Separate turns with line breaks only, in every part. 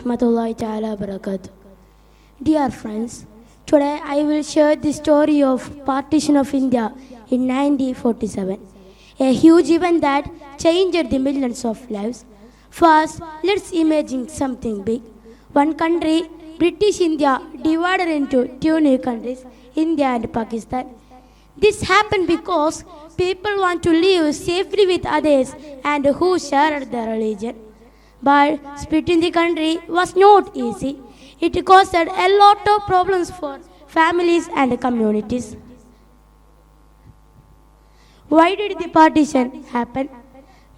rahmatullahi ta'ala barakatuh. Dear friends, today I will share the story of partition of India in 1947, a huge event that changed the millions of lives. First, let's imagine something big. One country, British India, divided into two new countries, India and Pakistan. This happened because people want to live safely with others and who share their religion. But splitting the country was not easy. It caused a lot of problems for families and communities. Why did the partition happen?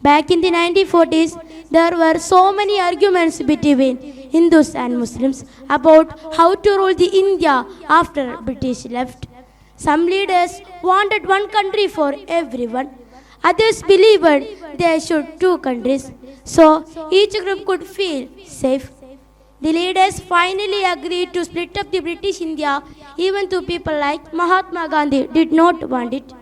Back in the 1940s, there were so many arguments between Hindus and Muslims about how to rule the India after British left. Some leaders wanted one country for everyone. Others believed there should two countries, so each group could feel safe. The leaders finally agreed to split up the British India, even though people like Mahatma Gandhi did not want it.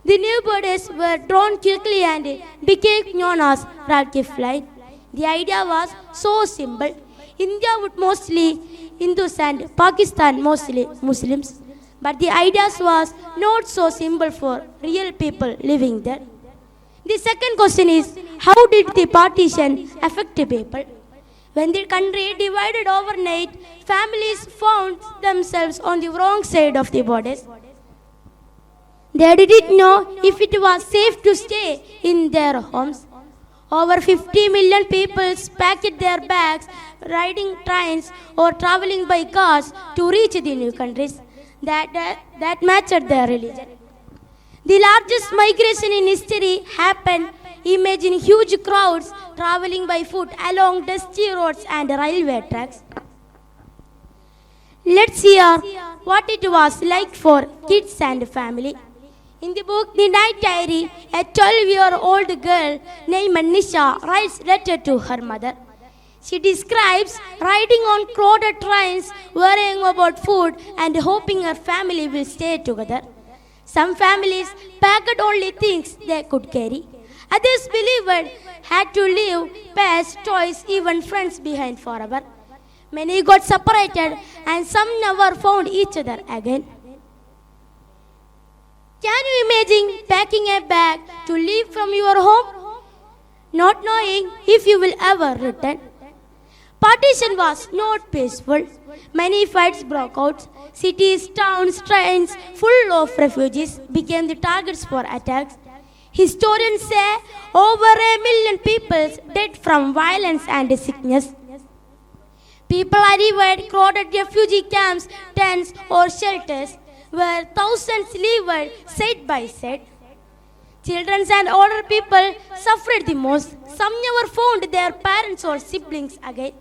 The new borders were drawn quickly and became known as Radcliffe Line. The idea was so simple. India would mostly Hindus and Pakistan mostly Muslims. But the idea was not so simple for real people living there. The second question is, how did the partition affect the people? When the country divided overnight, families found themselves on the wrong side of the borders. They didn't know if it was safe to stay in their homes. Over 50 million people packed their bags, riding trains or traveling by cars to reach the new countries that matched their religion. The largest migration in history happened. Imagine huge crowds traveling by foot along dusty roads and railway tracks. Let's hear what it was like for kids and family. In the book The Night Diary, a 12-year-old girl named Nisha writes a letter to her mother. She describes riding on crowded trains, worrying about food, and hoping her family will stay together. Some families packed only things they could carry. Others believed had to leave pets, toys, even friends behind forever. Many got separated, and some never found each other again. Can you imagine packing a bag to leave from your home, not knowing if you will ever return? Partition was not peaceful. Many fights broke out. Cities, towns, trains full of refugees became the targets for attacks. Historians say over 1 million people died from violence and sickness. People arrived crowded refugee camps, tents or shelters where thousands lived side by side. Children and older people suffered the most. Some never found their parents or siblings again.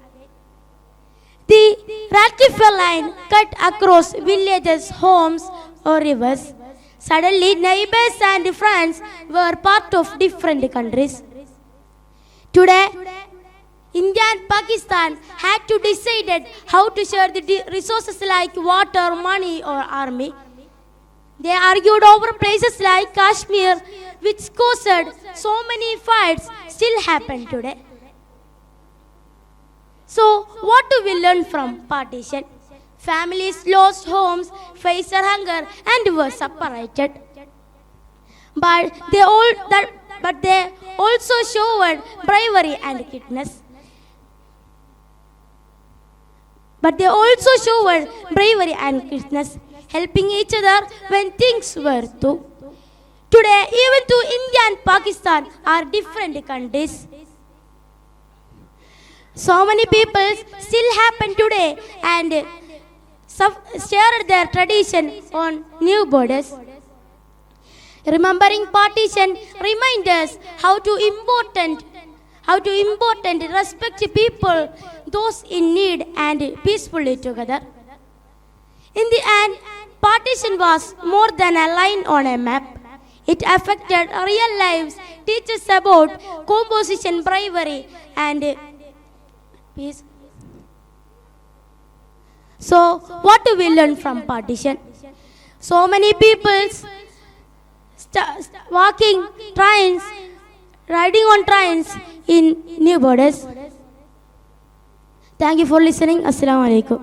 The Radcliffe Line cut across villages, homes, or rivers. Suddenly, neighbors and friends were part of different countries. Today, India and Pakistan had to decide how to share the resources like water, money, or army. They argued over places like Kashmir, which caused so many fights still happen today. So, what do we learn from partition? Families lost homes, faced hunger, and were separated. But they also showed bravery and kindness. Helping each other when things were tough. Today, even though India and Pakistan are different countries, so many people still happen today and share their tradition on new borders. Remembering partition reminds us how to important respect people, those in need, and peacefully together. In the end, partition was more than a line on a map. It affected real lives, teaches about composition, bravery, and peace. So, what do we learn from partition? So many people walking trains, riding on trains in new borders. Thank you for listening. Assalamu alaikum.